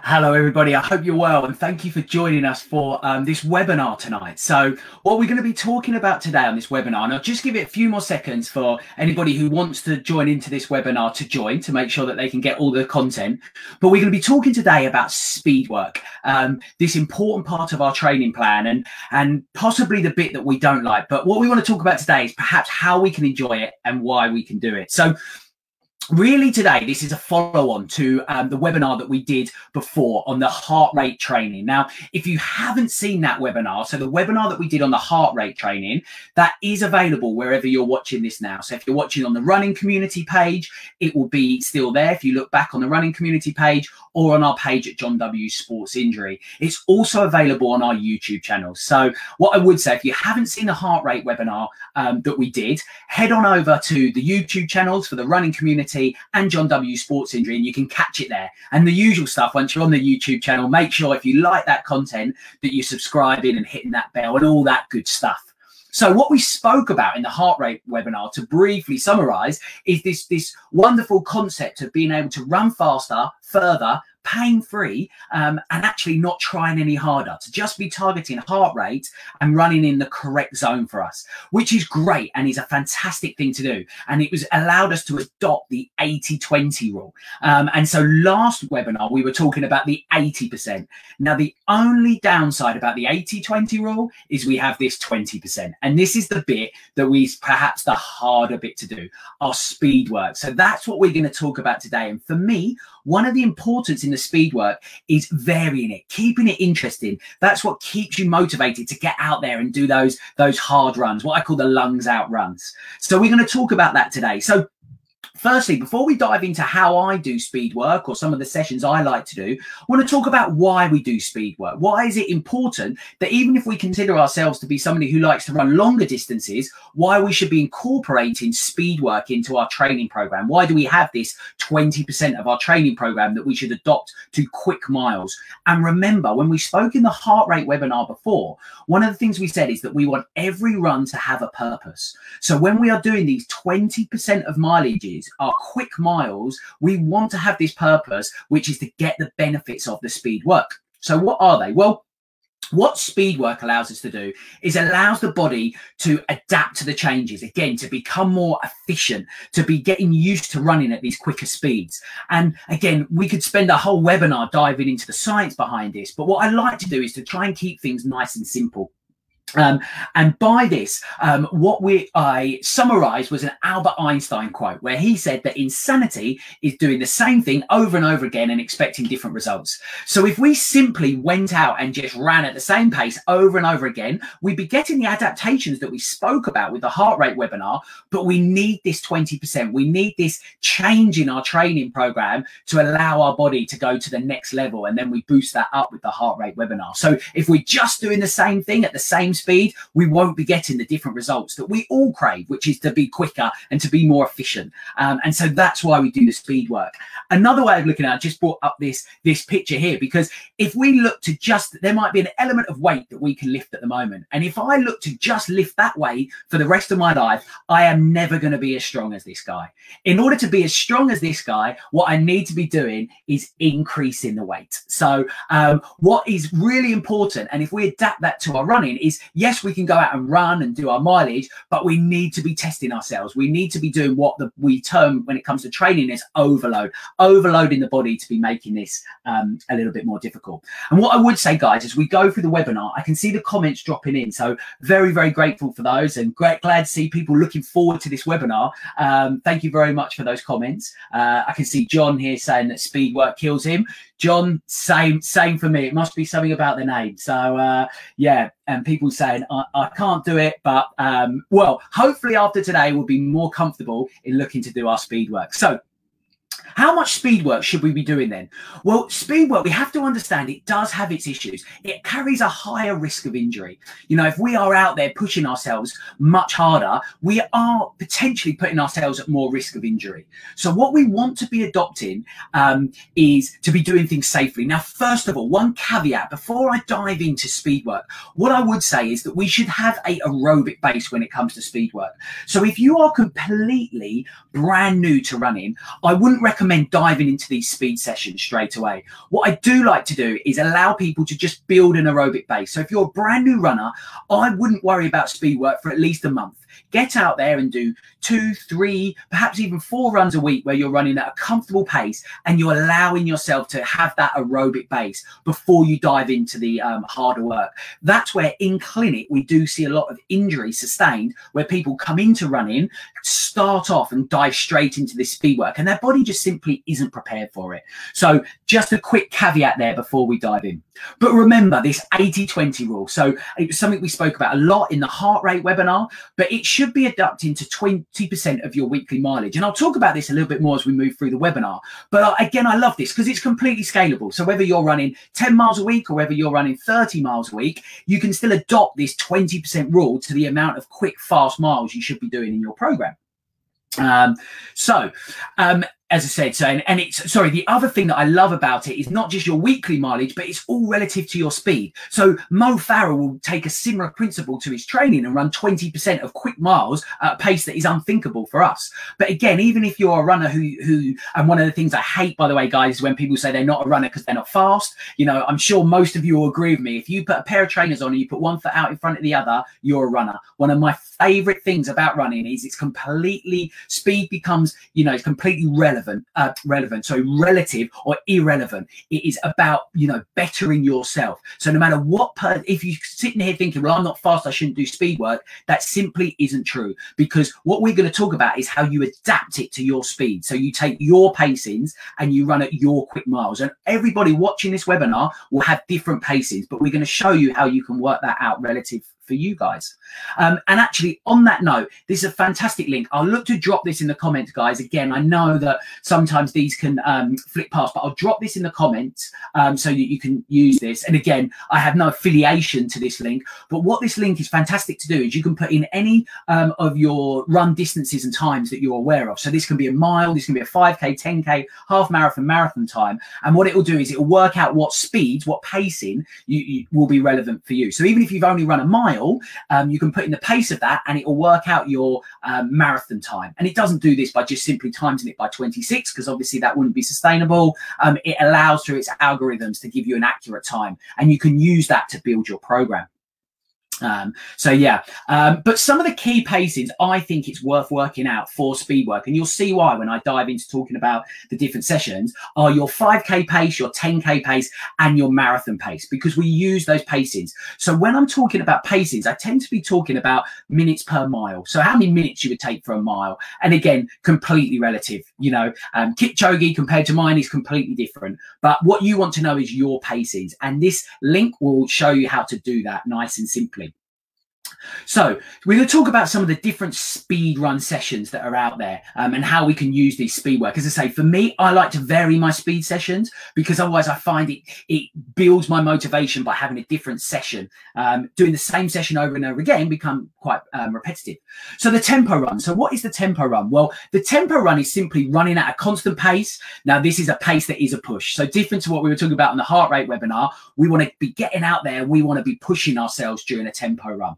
Hello, everybody. I hope you're well, and thank you for joining us for this webinar tonight. So what we're going to be talking about today on this webinar, and I'll just give it a few more seconds for anybody who wants to join into this webinar to join, to make sure that they can get all the content. But we're going to be talking today about speed work, this important part of our training plan, and possibly the bit that we don't like. But what we want to talk about today is perhaps how we can enjoy it and why we can do it. So really today, this is a follow-on to the webinar that we did before on the heart rate training. Now, if you haven't seen that webinar, so the webinar that we did on the heart rate training, that is available wherever you're watching this now. So if you're watching on the running community page, it will be still there if you look back on the running community page or on our page at John W Sports Injury. It's also available on our YouTube channel. So what I would say, if you haven't seen the heart rate webinar that we did, head on over to the YouTube channels for the running community and John W Sports Injury, and you can catch it there. And the usual stuff, once you're on the YouTube channel, make sure if you like that content that you're subscribing and hitting that bell and all that good stuff. So what we spoke about in the heart rate webinar, to briefly summarize, is this wonderful concept of being able to run faster, further, pain-free, and actually not trying any harder, to just be targeting heart rate and running in the correct zone for us, which is great and is a fantastic thing to do. And it was allowed us to adopt the 80-20 rule. And so last webinar, we were talking about the 80%. Now, the only downside about the 80-20 rule is we have this 20%. And this is the bit that is perhaps the harder bit to do, our speed work. So that's what we're going to talk about today. And for me, one of the importance in the speed work is varying it, keeping it interesting. That's what keeps you motivated to get out there and do those hard runs, what I call the lungs out runs. So we're going to talk about that today. So firstly, before we dive into how I do speed work or some of the sessions I like to do, I want to talk about why we do speed work. Why is it important that even if we consider ourselves to be somebody who likes to run longer distances, why we should be incorporating speed work into our training program? Why do we have this 20% of our training program that we should adopt to quick miles? And remember, when we spoke in the heart rate webinar before, one of the things we said is that we want every run to have a purpose. So when we are doing these 20% of mileages, our quick miles, we want to have this purpose, which is to get the benefits of the speed work. So what are they? Well, what speed work allows us to do is allows the body to adapt to the changes, again, to become more efficient, to be getting used to running at these quicker speeds. And again, we could spend a whole webinar diving into the science behind this, but what I like to do is to try and keep things nice and simple. And by this, what I summarized was an Albert Einstein quote where he said that insanity is doing the same thing over and over again and expecting different results. So if we simply went out and just ran at the same pace over and over again, we'd be getting the adaptations that we spoke about with the heart rate webinar, but we need this 20%. We need this change in our training program to allow our body to go to the next level. And then we boost that up with the heart rate webinar. So if we're just doing the same thing at the same speed, we won't be getting the different results that we all crave, which is to be quicker and to be more efficient. And so that's why we do the speed work. Another way of looking at it, I just brought up this picture here, because if we look to just, there might be an element of weight that we can lift at the moment. And if I look to just lift that weight for the rest of my life, I am never going to be as strong as this guy. In order to be as strong as this guy, what I need to be doing is increasing the weight. So what is really important, and if we adapt that to our running, is yes, we can go out and run and do our mileage, but we need to be testing ourselves. We need to be doing what we term when it comes to training is overloading the body to be making this a little bit more difficult. And what I would say, guys, as we go through the webinar, I can see the comments dropping in. So very, very grateful for those, and glad to see people looking forward to this webinar. Thank you very much for those comments. I can see John here saying that speed work kills him. John, same for me. It must be something about the name. So yeah, and people saying I can't do it, but well, hopefully after today we'll be more comfortable in looking to do our speed work. So how much speed work should we be doing then? Well, speed work, we have to understand it does have its issues. It carries a higher risk of injury. You know, if we are out there pushing ourselves much harder, we are potentially putting ourselves at more risk of injury. So what we want to be adopting is to be doing things safely. Now, first of all, one caveat before I dive into speed work, what I would say is that we should have an aerobic base when it comes to speed work. So if you are completely brand new to running, I wouldn't recommend recommend diving into these speed sessions straight away. What I do like to do is allow people to just build an aerobic base. So if you're a brand new runner, I wouldn't worry about speed work for at least a month. Get out there and do 2, 3, perhaps even 4 runs a week where you're running at a comfortable pace and you're allowing yourself to have that aerobic base before you dive into the harder work. That's where in clinic we do see a lot of injury sustained, where people come into running, start off and dive straight into this speed work, and their body just simply isn't prepared for it. So just a quick caveat there before we dive in. But remember this 80-20 rule. So it was something we spoke about a lot in the heart rate webinar, but it should be adapted to 20% of your weekly mileage. And I'll talk about this a little bit more as we move through the webinar. But again, I love this because it's completely scalable. So whether you're running 10 miles a week or whether you're running 30 miles a week, you can still adopt this 20% rule to the amount of quick, fast miles you should be doing in your program. As I said, the other thing that I love about it is not just your weekly mileage, but it's all relative to your speed. So Mo Farah will take a similar principle to his training and run 20% of quick miles at a pace that is unthinkable for us. But again, even if you're a runner and one of the things I hate, by the way, guys, is when people say they're not a runner because they're not fast. You know, I'm sure most of you will agree with me. If you put a pair of trainers on and you put one foot out in front of the other, you're a runner. One of my favorite things about running is speed becomes, it's completely relative or irrelevant. It is about, bettering yourself. So no matter if you're sitting here thinking, well, I'm not fast, I shouldn't do speed work, that simply isn't true, because what we're going to talk about is how you adapt it to your speed. So you take your pacings and you run at your quick miles, and everybody watching this webinar will have different pacings, but we're going to show you how you can work that out relative for you guys. And actually, on that note, this is a fantastic link. I'll look to drop this in the comments, guys. Again, I know that sometimes these can flick past, but I'll drop this in the comments so that you can use this. And again, I have no affiliation to this link, but what this link is fantastic to do is you can put in any of your run distances and times that you're aware of. So this can be a mile, this can be a 5K, 10K, half marathon, marathon time. And what it will do is it will work out what speeds, what pacing you will be relevant for you. So even if you've only run a mile, you can put in the pace of that and it will work out your marathon time. And it doesn't do this by just simply timesing it by 26, because obviously that wouldn't be sustainable. It allows through its algorithms to give you an accurate time, and you can use that to build your program. But some of the key pacings I think it's worth working out for speed work, and you'll see why when I dive into talking about the different sessions, are your 5K pace, your 10K pace, and your marathon pace, because we use those pacings. So when I'm talking about pacings, I tend to be talking about minutes per mile. So how many minutes you would take for a mile, and again, completely relative. Kipchoge compared to mine is completely different, but what you want to know is your pacings, and this link will show you how to do that nice and simply. So we're going to talk about some of the different speed run sessions that are out there, and how we can use these speed work. As I say, for me, I like to vary my speed sessions, because otherwise I find it builds my motivation by having a different session. Doing the same session over and over again become quite repetitive. So the tempo run. So what is the tempo run? Well, the tempo run is simply running at a constant pace. Now, this is a pace that is a push. So different to what we were talking about in the heart rate webinar, we want to be getting out there. We want to be pushing ourselves during a tempo run.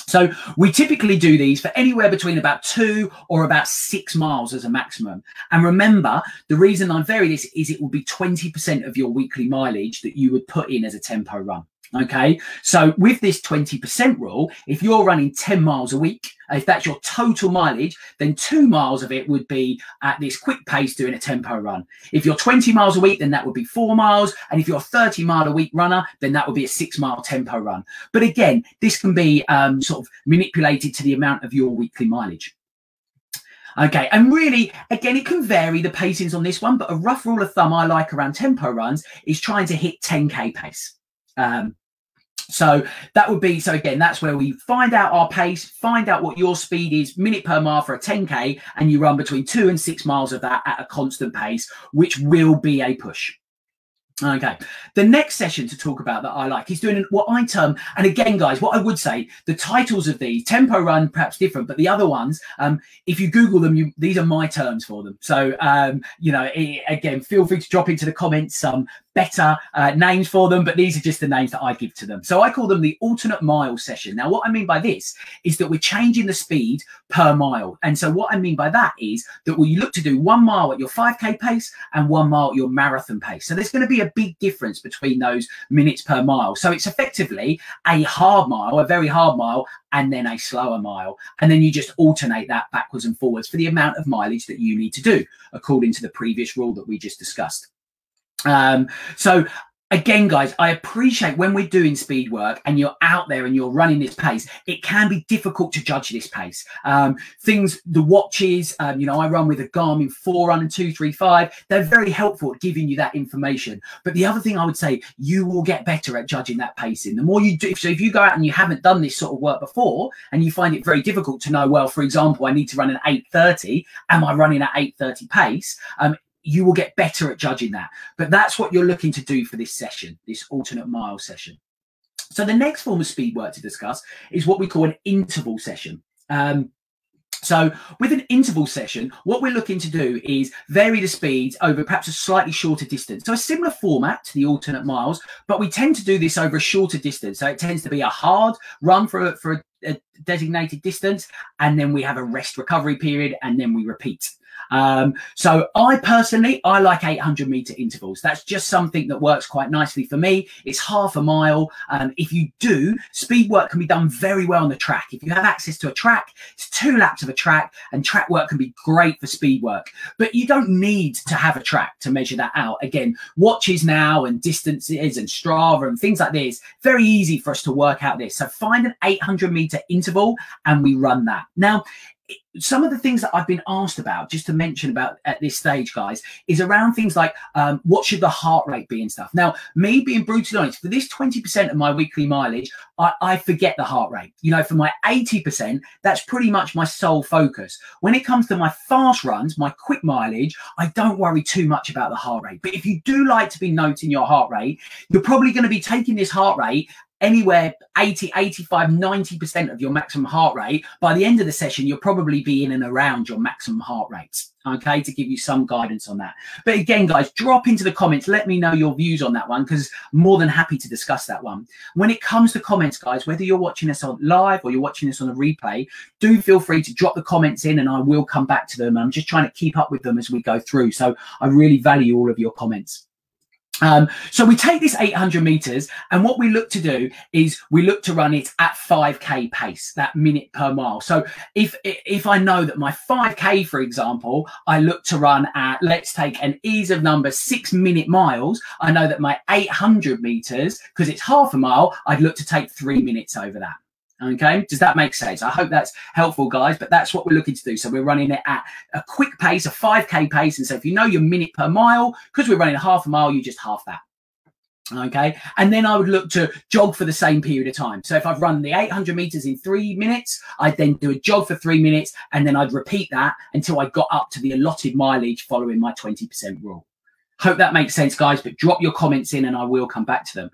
So we typically do these for anywhere between about 2 or about 6 miles as a maximum. And remember, the reason I vary this is it will be 20% of your weekly mileage that you would put in as a tempo run. Okay, so with this 20% rule, if you're running 10 miles a week, if that's your total mileage, then 2 miles of it would be at this quick pace doing a tempo run. If you're 20 miles a week, then that would be 4 miles. And if you're a 30-mile-a-week runner, then that would be a 6-mile tempo run. But again, this can be sort of manipulated to the amount of your weekly mileage. Okay, and really, again, it can vary the pacings on this one, but a rough rule of thumb I like around tempo runs is trying to hit 10K pace. So that would be, so again, that's where we find out our pace, find out what your speed is, minute per mile for a 10K, and you run between 2 and 6 miles of that at a constant pace, which will be a push. Okay, the next session to talk about that I like is doing what I term, and again, guys, what I would say, the titles of these, tempo run, perhaps different, but the other ones, if you Google them, these are my terms for them. So, again, feel free to drop into the comments some better names for them, but these are just the names that I give to them. So I call them the alternate mile session. Now, what I mean by this is that we're changing the speed per mile. And so what I mean by that is that we look to do 1 mile at your 5K pace and 1 mile at your marathon pace. So there's going to be a big difference between those minutes per mile. So it's effectively a hard mile, a very hard mile, and then a slower mile. And then you just alternate that backwards and forwards for the amount of mileage that you need to do, according to the previous rule that we just discussed. So again, guys, I appreciate when we're doing speed work and you're out there and you're running this pace, it can be difficult to judge this pace. The watches, you know, I run with a Garmin Forerunner 235. They're very helpful at giving you that information. But the other thing I would say, you will get better at judging that pacing. The more you do, so if you go out and you haven't done this sort of work before and you find it very difficult to know, well, for example, I need to run an 8:30. Am I running at 8:30 pace? You will get better at judging that. But that's what you're looking to do for this session, this alternate mile session. So the next form of speed work to discuss is what we call an interval session. So with an interval session, what we're looking to do is vary the speeds over perhaps a slightly shorter distance. So a similar format to the alternate miles, but we tend to do this over a shorter distance. So it tends to be a hard run for a designated distance, and then we have a rest recovery period, and then we repeat. So I personally like 800-meter intervals. That's just something that works quite nicely for me. It's half a mile. If you do, speed work can be done very well on the track. If you have access to a track, it's 2 laps of a track, and track work can be great for speed work. But you don't need to have a track to measure that out. Again, watches now and distances and Strava and things like this, very easy for us to work out this. So find an 800-meter interval and we run that. Now, some of the things that I've been asked about, just to mention about at this stage, guys, is around things like what should the heart rate be and stuff. Now, me being brutally honest, for this 20% of my weekly mileage, I forget the heart rate. You know, for my 80%, that's pretty much my sole focus. When it comes to my fast runs, my quick mileage, I don't worry too much about the heart rate. But if you do like to be noting your heart rate, you're probably going to be taking this heart rate anywhere 80, 85, 90% of your maximum heart rate. By the end of the session, you'll probably be in and around your maximum heart rates, okay, to give you some guidance on that. But again, guys, drop into the comments. Let me know your views on that one, because I'm more than happy to discuss that one. When it comes to comments, guys, whether you're watching us on live or you're watching this on a replay, do feel free to drop the comments in and I will come back to them. I'm just trying to keep up with them as we go through. So I really value all of your comments. So we take this 800 meters, and what we look to do is we look to run it at 5K pace, that minute per mile. So if I know that my 5K, for example, I look to run at, let's take an ease of number, 6-minute miles. I know that my 800 meters, because it's half a mile, I'd look to take 3 minutes over that. Okay, does that make sense? I hope that's helpful, guys, but that's what we're looking to do. So we're running it at a quick pace, a 5K pace. And so if you know your minute per mile, because we're running a half a mile, you just half that. Okay, and then I would look to jog for the same period of time. So if I've run the 800 meters in 3 minutes, I'd then do a jog for 3 minutes, and then I'd repeat that until I got up to the allotted mileage following my 20% rule. Hope that makes sense, guys, but drop your comments in and I will come back to them.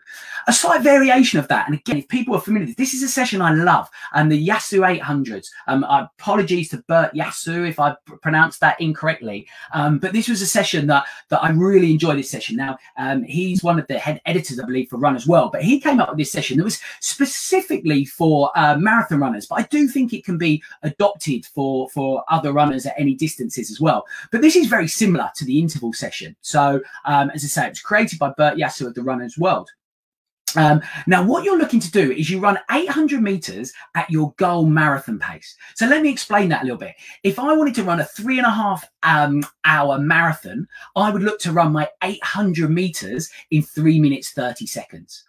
A slight variation of that, and again, if people are familiar, this is a session I love, and the Yasu 800s. Apologies to Bert Yasu if I pronounced that incorrectly, but this was a session that I really enjoyed this session. Now, he's one of the head editors, I believe, for Run as well, but he came up with this session that was specifically for marathon runners, but I do think it can be adopted for other runners at any distances as well. But this is very similar to the interval session. So as I say, it was created by Bert Yasu of the Runner's World. Now, what you're looking to do is you run 800 meters at your goal marathon pace. So let me explain that a little bit. If I wanted to run a 3.5 hour marathon, I would look to run my 800 meters in 3 minutes, 30 seconds.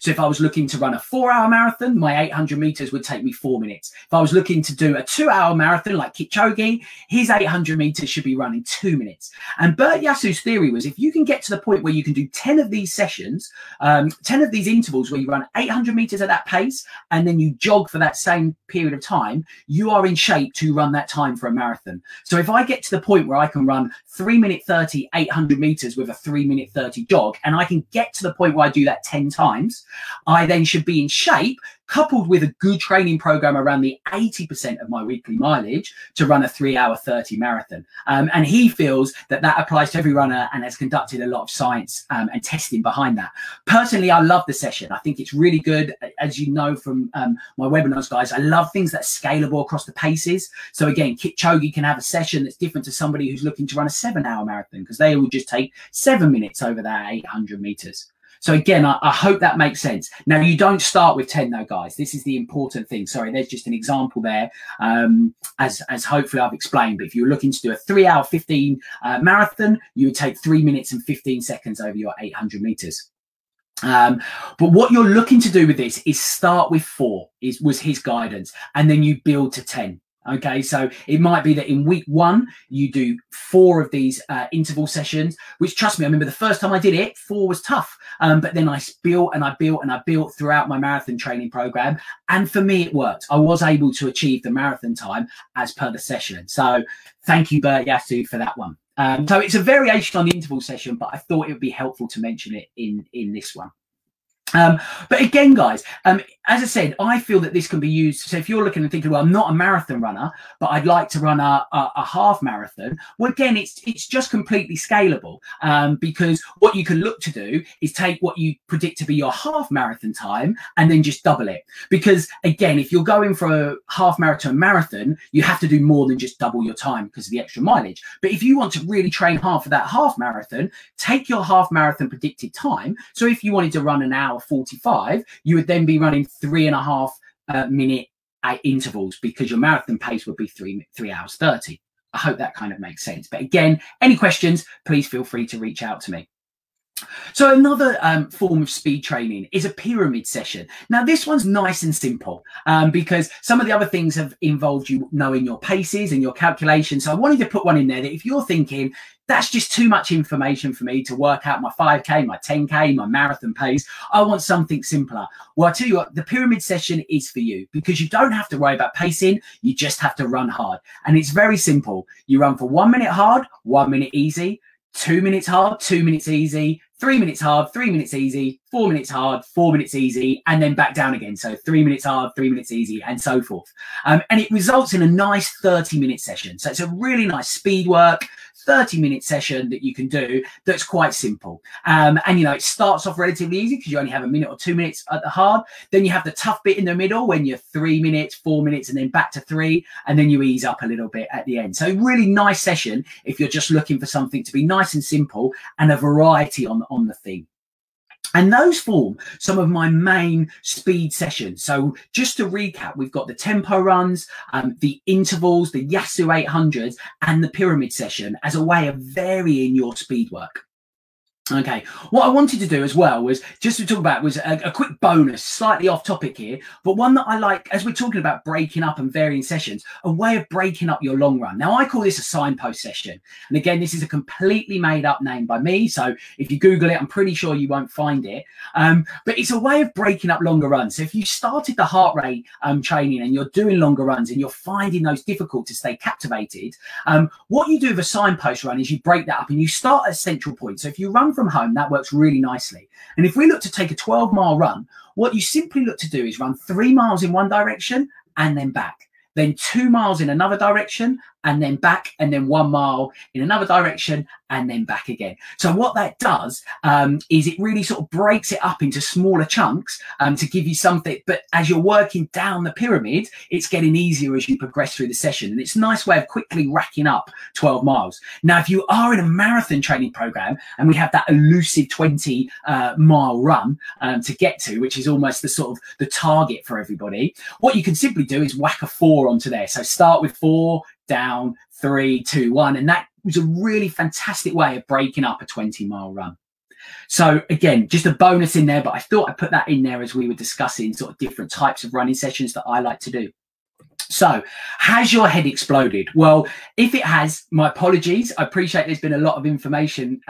So if I was looking to run a 4-hour marathon, my 800 meters would take me 4 minutes. If I was looking to do a 2-hour marathon like Kipchoge, his 800 meters should be running 2 minutes. And Bert Yasu's theory was if you can get to the point where you can do 10 of these sessions, 10 of these intervals where you run 800 meters at that pace, and then you jog for that same period of time, you are in shape to run that time for a marathon. So if I get to the point where I can run 3 minute 30, 800 meters with a 3 minute 30 jog, and I can get to the point where I do that 10 times, times, I then should be in shape, coupled with a good training program around the 80% of my weekly mileage to run a 3-hour 30 marathon. And he feels that that applies to every runner and has conducted a lot of science and testing behind that. Personally, I love the session. I think it's really good. As you know from my webinars, guys, I love things that are scalable across the paces. So again, Kipchoge can have a session that's different to somebody who's looking to run a 7-hour marathon, because they will just take 7 minutes over their 800 meters. So again, I hope that makes sense. Now, you don't start with 10 though, guys. This is the important thing. Sorry, there's just an example there, as hopefully I've explained. But if you're looking to do a 3-hour 15 marathon, you would take 3 minutes and 15 seconds over your 800 meters. But what you're looking to do with this is start with 4, was his guidance, and then you build to 10. Okay, so it might be that in week 1 you do 4 of these interval sessions, which, trust me, I remember the first time I did it, 4 was tough, but then I built and I built and I built throughout my marathon training program, and for me it worked. I was able to achieve the marathon time as per the session. So thank you, Bert Yasu, for that one. So it's a variation on the interval session, but I thought it would be helpful to mention it in this one. But again, guys, as I said, I feel that this can be used. So if you're looking and thinking, well, I'm not a marathon runner, but I'd like to run a half marathon. Well, again, it's just completely scalable, because what you can look to do is take what you predict to be your half marathon time and then just double it. Because again, if you're going for a half marathon, you have to do more than just double your time because of the extra mileage. But if you want to really train hard for that half marathon, take your half marathon predicted time. So if you wanted to run an hour 45, you would then be running 3.5 minute intervals, because your marathon pace would be 3 hours 30. I hope that kind of makes sense. But again, any questions, please feel free to reach out to me. So another form of speed training is a pyramid session. Now, this one's nice and simple, because some of the other things have involved you knowing your paces and your calculations. So I wanted to put one in there that if you're thinking, that's just too much information for me to work out my 5K, my 10K, my marathon pace, I want something simpler. Well, I tell you what, the pyramid session is for you, because you don't have to worry about pacing. You just have to run hard. And it's very simple. You run for 1 minute hard, 1 minute easy, 2 minutes hard, 2 minutes easy, 3 minutes hard, 3 minutes easy, 4 minutes hard, 4 minutes easy, and then back down again. So 3 minutes hard, 3 minutes easy, and so forth. And it results in a nice 30-minute session. So it's a really nice speed work, 30-minute session that you can do that's quite simple. And, you know, it starts off relatively easy because you only have 1 minute or 2 minutes at the hard. Then you have the tough bit in the middle when you're 3 minutes, 4 minutes, and then back to 3. And then you ease up a little bit at the end. So really nice session if you're just looking for something to be nice and simple and a variety on the theme. And those form some of my main speed sessions. So just to recap, we've got the tempo runs, the intervals, the Yasu 800s, and the pyramid session as a way of varying your speed work. Okay, what I wanted to do as well was just to talk about was a quick bonus, slightly off topic here, but one that I like, as we're talking about breaking up and varying sessions, a way of breaking up your long run. Now, I call this a signpost session. And again, this is a completely made up name by me. So if you Google it, I'm pretty sure you won't find it. But it's a way of breaking up longer runs. So if you started the heart rate training and you're doing longer runs and you're finding those difficult to stay captivated, what you do with a signpost run is you break that up and you start at a central point. So if you run from home, that works really nicely. And if we look to take a 12-mile run, what you simply look to do is run 3 miles in one direction and then back, then 2 miles in another direction and then back, and then 1 mile in another direction and then back again. So what that does is it really sort of breaks it up into smaller chunks to give you something. But as you're working down the pyramid, it's getting easier as you progress through the session. And it's a nice way of quickly racking up 12 miles. Now, if you are in a marathon training program and we have that elusive 20-mile run to get to, which is almost the sort of the target for everybody, what you can simply do is whack a 4 onto there. So start with 4, down, 3, 2, 1. And that was a really fantastic way of breaking up a 20-mile run. So again, just a bonus in there, but I thought I'd put that in there as we were discussing sort of different types of running sessions that I like to do. So, has your head exploded? Well, if it has, my apologies. I appreciate there's been a lot of information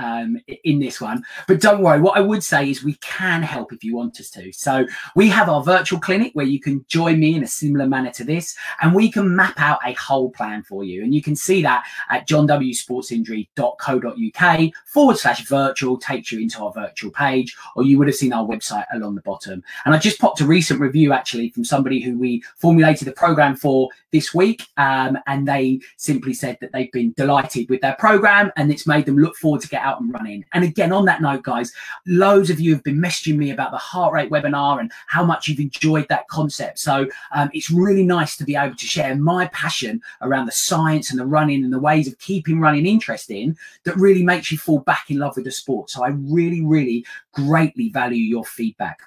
in this one, but don't worry. What I would say is we can help if you want us to. So we have our virtual clinic where you can join me in a similar manner to this, and we can map out a whole plan for you. And you can see that at johnwsportsinjury.co.uk/virtual, takes you into our virtual page, or you would have seen our website along the bottom. And I just popped a recent review actually from somebody who we formulated a program for this week, and they simply said that they've been delighted with their program and it's made them look forward to get out and running. And again, on that note, guys, loads of you have been messaging me about the heart rate webinar and how much you've enjoyed that concept. So it's really nice to be able to share my passion around the science and the running and the ways of keeping running interesting that really makes you fall back in love with the sport. So I really, really greatly value your feedback.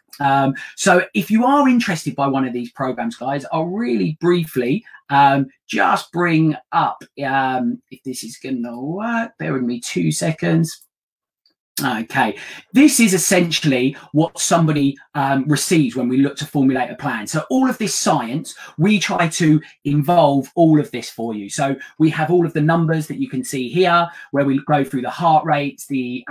So if you are interested by one of these programs, guys, I'll really briefly just bring up, if this is going to work, bear with me 2 seconds. Okay, this is essentially what somebody receives when we look to formulate a plan. So all of this science, we try to involve all of this for you. So we have all of the numbers that you can see here, where we go through the heart rates, the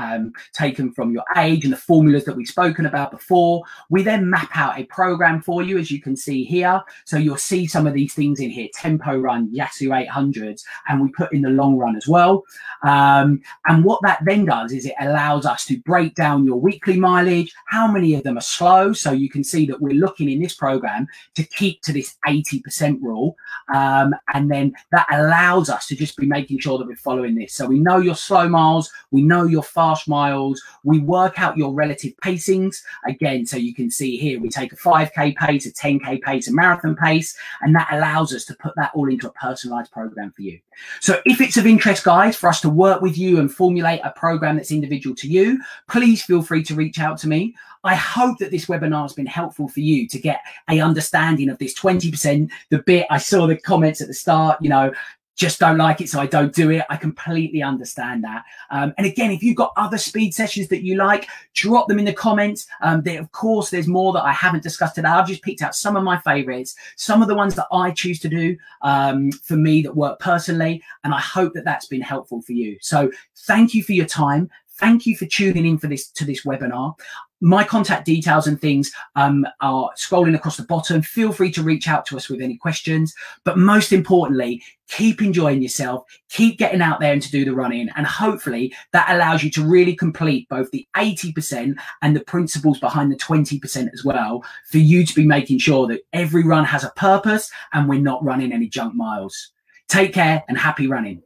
taken from your age and the formulas that we've spoken about before. We then map out a program for you, as you can see here. So you'll see some of these things in here, tempo run, Yasu 800s, and we put in the long run as well. And what that then does is it allows us to break down your weekly mileage, how many of them are slow. So you can see that we're looking in this program to keep to this 80% rule. And then that allows us to just be making sure that we're following this. So we know your slow miles, we know your fast miles, we work out your relative pacings. Again, so you can see here, we take a 5K pace, a 10K pace, a marathon pace, and that allows us to put that all into a personalized program for you. So if it's of interest, guys, for us to work with you and formulate a program that's individual to you, please feel free to reach out to me. I hope that this webinar has been helpful for you to get a understanding of this 20%, the bit I saw the comments at the start, you know, just don't like it, so I don't do it. I completely understand that. And again, if you've got other speed sessions that you like, drop them in the comments. Of course, there's more that I haven't discussed today. I've just picked out some of my favorites, some of the ones that I choose to do for me that work personally. And I hope that that's been helpful for you. So thank you for your time. Thank you for tuning in to this webinar. My contact details and things are scrolling across the bottom. Feel free to reach out to us with any questions. But most importantly, keep enjoying yourself, keep getting out there and to do the running. And hopefully that allows you to really complete both the 80% and the principles behind the 20% as well, for you to be making sure that every run has a purpose and we're not running any junk miles. Take care and happy running.